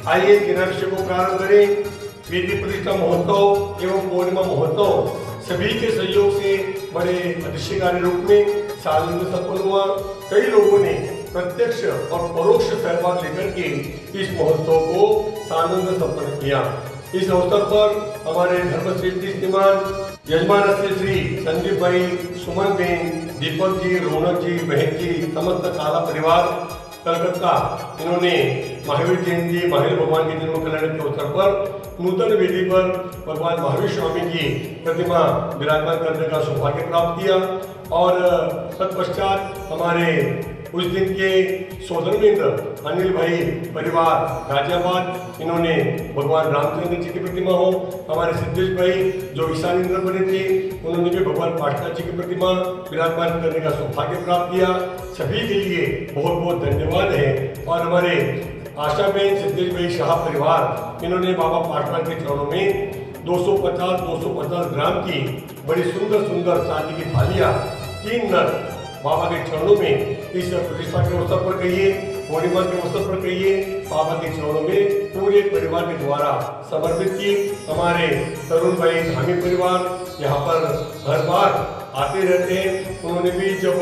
आइए जिना विषय को प्रारंभ करें। वेदी प्रतिष्ठा महोत्सव एवं पूर्णिमा महोत्सव सभी के सहयोग से बड़े अधिष्यकारी रूप में साल में सफल हुआ। कई लोगों ने प्रत्यक्ष और परोक्ष सहभाग लेकर के इस महोत्सव को सानंद संपन्न किया। इस अवसर पर हमारे धर्मश्रेष्ठी श्रीमान यजमान श्री संदीप भाई, सुमन बेन, दीपक जी, रौनक जी, बहन जी, समस्त काला परिवार कलकत्ता, इन्होंने महावीर जयंती, महावीर भगवान के जन्म कल्याण के अवसर पर नूतन वेदी पर भगवान महावीर स्वामी की प्रतिमा विराजमान करने का सौभाग्य प्राप्त किया। और तत्पश्चात हमारे उस दिन के सोदरमिंद्र अनिल भाई परिवार गाजियाबाद, इन्होंने भगवान रामचंद्र जी की प्रतिमा हो। हमारे सिद्धेश भाई जो ईशान इंद्र बने थे, उन्होंने भी भगवान पाटना जी की प्रतिमा विराजमान करने का सौभाग्य प्राप्त किया। सभी के लिए बहुत बहुत धन्यवाद है। और हमारे आशाबेन सिद्धेश भाई शाह परिवार, इन्होंने बाबा पाटना के चरणों में 250 ग्राम की बड़ी सुंदर सुंदर चांदी की थालियां 3 नग बाबा के चरणों में इस प्रतिष्ठा के अवसर पर कहिए, पूर्णिमा के अवसर पर कहिए, बाबा के चरणों में पूरे परिवार के द्वारा समर्पित की। हमारे तरुण भाई धामी परिवार यहाँ पर हर बार आते रहते हैं। उन्होंने भी जब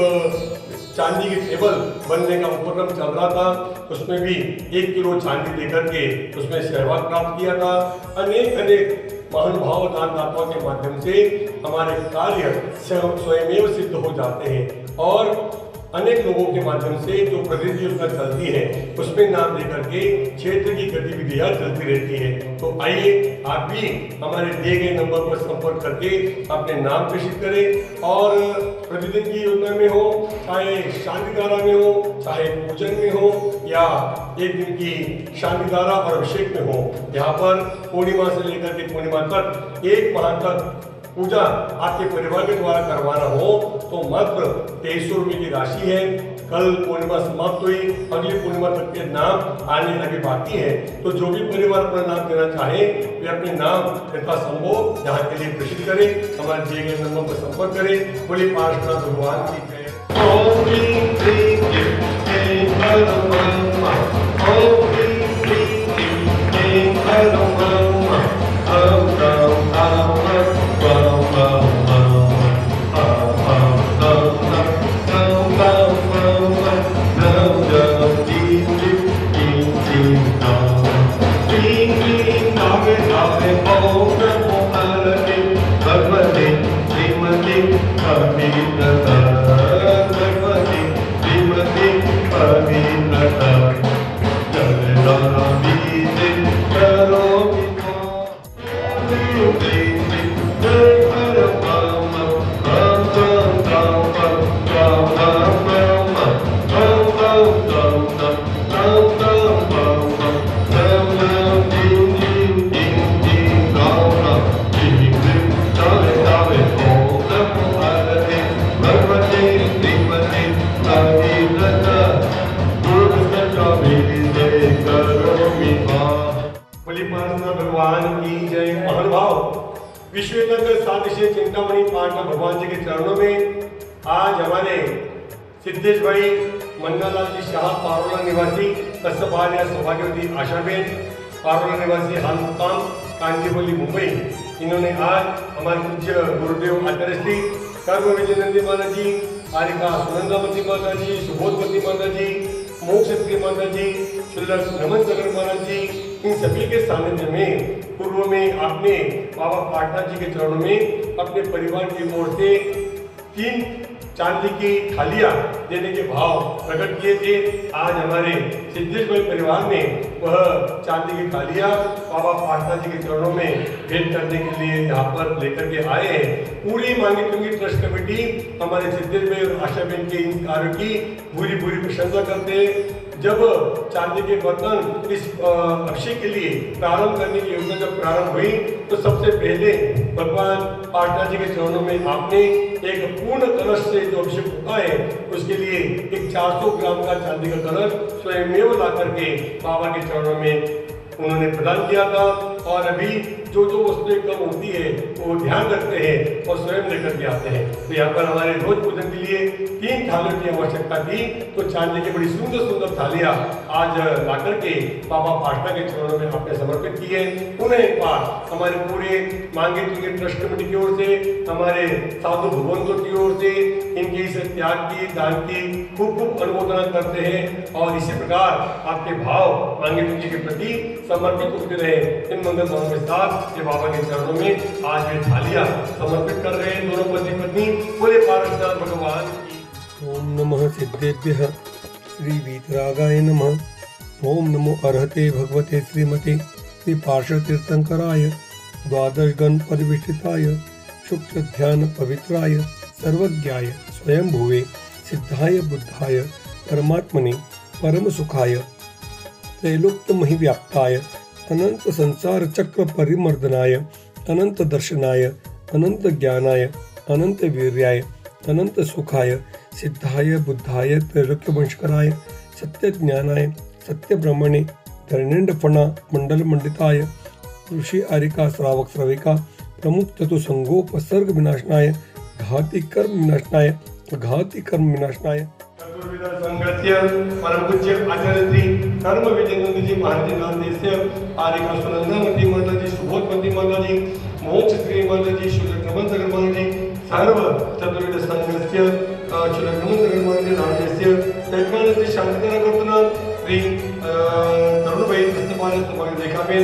चांदी की टेबल बनने का उपक्रम चल रहा था, उसमें भी 1 किलो चांदी देकर के उसमें सहभाग प्राप्त किया था। अनेक महानुभाव दानदाताओं के माध्यम से हमारे कार्य स्वयमेव सिद्ध हो जाते हैं। और अनेक लोगों के माध्यम से जो प्रतिनिधि योजना चलती है, उसमें नाम लेकर के क्षेत्र की गतिविधियां चलती रहती है। तो आइए आप भी हमारे दिए गए नंबर पर संपर्क करके अपने नाम प्रेषित करें। और प्रतिदिन की योजना में हो, चाहे शांति धारा में हो, चाहे पूजन में हो, या एक दिन की शांति धारा और अभिषेक में हो, यहाँ पर पूर्णिमा से लेकर के पूर्णिमा तक 1 माह तक पूजा आपके परिवार के द्वारा करवाना हो तो मात्र 2300 रुपये की राशि है। कल पूर्णिमा समाप्त हुई, अगली पूर्णिमा तक के नाम आने अभी बाकी है। तो जो भी परिवार अपना नाम देना चाहे वे अपने नाम यथा संभव यहाँ के लिए प्रेषित करें। हमारे दिए गए नंबर पर संपर्क करें। बोलिए पार्श्वनाथ भगवान की जय। भगवान की जय। महानुभाव, विश्व सादृश्य चिंतामणि पाटना भगवान जी के चरणों में आज हमारे सिद्धेश भाई मन्नालाल जी शाह, पारोला निवासी, कस्बा सौभाग्यवती आशाबेन, पारोला निवासी हाल मुकाम कांचीपुली मुंबई, इन्होंने आज हमारे पूज्य गुरुदेव आचार्य श्री कर्म विजयनंदी माता जी, आरिका सुनंदामती माता जी, सुबोधमती माता जी, मोक्षत्री माता जी, शुल्लक नमन चक्र महाराज जी, इन सभी के सानिध्य में पूर्व में आपने बाबा पाटना जी के चरणों में अपने परिवार की ओर से 3 चांदी की थालियां देने के भाव प्रकट किए थे। आज हमारे सिद्धेश भाई परिवार ने वह चांदी की थालियां बाबा पाटना जी के चरणों में भेंट करने के लिए यहाँ पर लेकर के आए हैं। पूरी मांगी चुंगी ट्रस्ट कमेटी हमारे सिद्धेश भाई और आशाबेन के इन कार्यों की पूरी प्रशंसा करते हैं। जब चांदी के बर्तन इस अभिषेक के लिए प्रारंभ करने की योजना जब प्रारंभ हुई तो सबसे पहले भगवान पाटना जी के चरणों में आपने एक पूर्ण कलश से जो अभिषेक होता है उसके लिए एक 400 ग्राम का चांदी का कलश स्वयं ला करके बाबा के चरणों में उन्होंने प्रदान किया था। और अभी जो जो वस्तुएं कम होती है वो ध्यान रखते हैं और स्वयं लेकर के आते हैं। तो यहाँ पर हमारे रोज पूजन के लिए 3 थालियों की आवश्यकता थी, तो चांदी की बड़ी सुंदर सुंदर थालियाँ आज ला करके बाबा पाटना के चरणों में आपने समर्पित की है। उन्हें एक बार हमारे पूरे मांगे तुंगे ट्रस्ट कमेटी की ओर से, हमारे साधु भगवंतों की ओर से इनके इस त्याग की, दान की खूब खूब अनुमोदना करते हैं और इसी प्रकार आपके भाव मांगे तुंगे के प्रति समर्पित होते रहे। इन मंगल भावों के साथ ये बाबा के चरणों में आज ये थालियां समर्पित कर रहे हैं दोनों पति पत्नी। बोले पारसनाथ भगवान की। ओम नमः सिद्धेभ्यः श्री वीतरागाय नमः। ओम नमो अर्हते भगवते श्रीमते श्री पार्श्व तीर्थंकराय द्वादश गण परिविष्टिताय शुक्र ध्यान पवित्राय सर्वज्ञाय स्वयं भुवे सिद्धाय बुद्धाय परमात्मने परम सुखाय त्रैलोक्य महिव्याप्ताय अनंत संसार चक्र परिमर्दनाय अनंत दर्शनाय अनंत ज्ञानाय अनंत वीर्याय अनंत सुखाय सिद्धाय बुद्धाय त्रैलोक्य वंशकराय सत्य ज्ञानाय सत्य ब्रह्मणे धरणेन्द्रफणा मंडल मंडिताय ऋषि आरिका श्रावक श्रविका प्रमुख चतु संगोपसर्ग विनाशनाय घाति कर्म विनाशनाय घाति कर्म विनाशनाय संगत्य परम पूज्य आचार्य श्री कर्म विजयनंद जी महाराज नामदेस्य आरिका सुनंदामती माता जी, सुबोधमती माता जी, मोक्ष श्री माता जी, शुलग्रमन सगर माता जी, सर्व चतुर्विध संगस्य शुलग्रमन सगर माता जी नामदेस्य यजमानस्य शांतिकरण करतना श्री तरुणबाई दस्तपाल तुम्हारे देखाबेन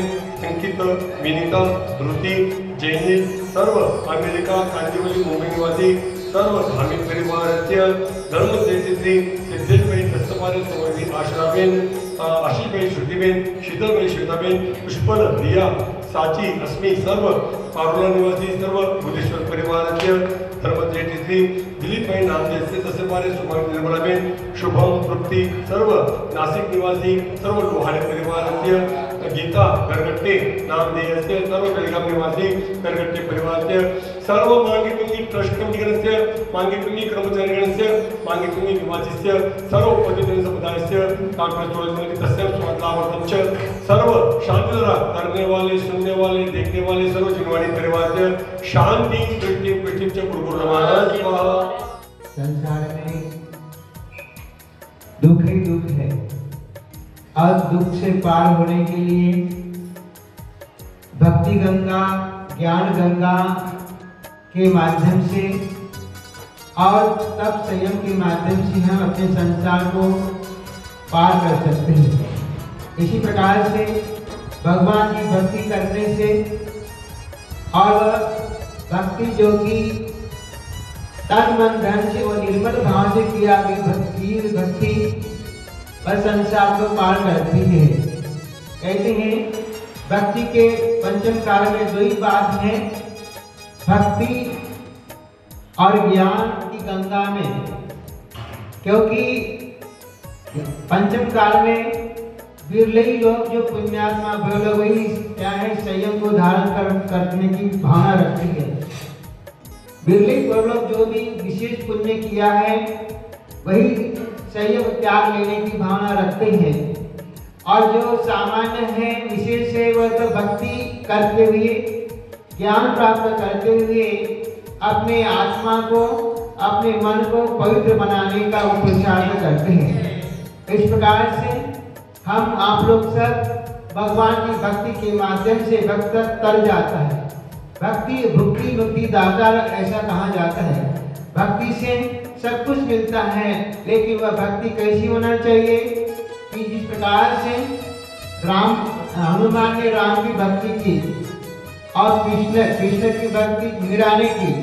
अंकित विनीता धृति जैनी सर्व अमेरिका कांदिवली मुंबई निवासी सर्व धार्मिक परिवाराच्या धर्मदेवते श्री सिद्धेशभाई दस्तपाल सोमवी आश्राबेन आशीषभाई श्रुतीबेन शीतलभाई श्वेताबेन पुष्पल रिया साची अस्मी सर्व पारोला निवासी सर्व बुद्धेश्वर परिवाराच्या धर्मदेवते श्री दिलीपभाई नामदेवचे दस्तपाल सोमवी निर्मलाबेन शुभम तृप्ती सर्व नाशिक निवासी सर्व लोहारे परिवाराच्या गीता गरगट्टे नामदेवस्य सर्व बेळगाव निवासी गरगट्टे परिवारस्य सर्व मांगे तुंगी ट्रस्ट कमिटीगणस्य मांगे तुंगी कर्मचारीगणस्य मांगे तुंगी निवासीस्य सर्व उपजन समुदायस्य कांग्रेस टोलमध्ये तस्य स्वागतार्थम च सर्व शांतिधरा करने वाले, सुनने वाले, देखने वाले सर्व जिनवाणी परिवारस्य शांति दृष्टि पृथ्वी च गुरु महाराज स्वाहा। संसार में दुख ही दुख है और दुख से पार होने के लिए भक्ति गंगा, ज्ञान गंगा के माध्यम से और तप संयम के माध्यम से हम अपने संसार को पार कर सकते हैं। इसी प्रकार से भगवान की भक्ति करने से और भक्ति जो कि तन मन धन से और निर्मल भाव से किया गई भक्ति पर संसार को पार करती है। कहते हैं भक्ति के पंचम काल में 2 ही बात है, भक्ति और ज्ञान की गंगा में, क्योंकि पंचम काल में विरले ही लोग जो पुण्यात्मा लोग वही क्या है संयम को धारण करने की भावना रखते हैं। विरले लोग जो भी विशेष पुण्य किया है वही संयम त्याग लेने की भावना रखते हैं और जो सामान्य है विशेष है वह तो भक्ति करते हुए ज्ञान प्राप्त करते हुए अपने आत्मा को अपने मन को पवित्र बनाने का पुरुषार्थ करते हैं। इस प्रकार से हम आप लोग सब भगवान की भक्ति के माध्यम से भक्त तर जाता है। भक्ति भुक्ति मुक्ति दाता ऐसा कहा जाता है। भक्ति से सब कुछ मिलता है, लेकिन वह भक्ति कैसी होना चाहिए कि जिस प्रकार से हनुमान ने राम की भक्ति की और कृष्ण की भक्ति मीरा ने की,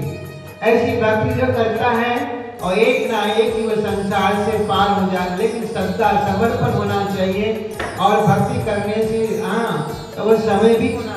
ऐसी भक्ति जो करता है और एक ना एक ही वह संसार से पार हो जाए। लेकिन श्रद्धा सबर पर होना चाहिए और भक्ति करने से तो वह समय भी होना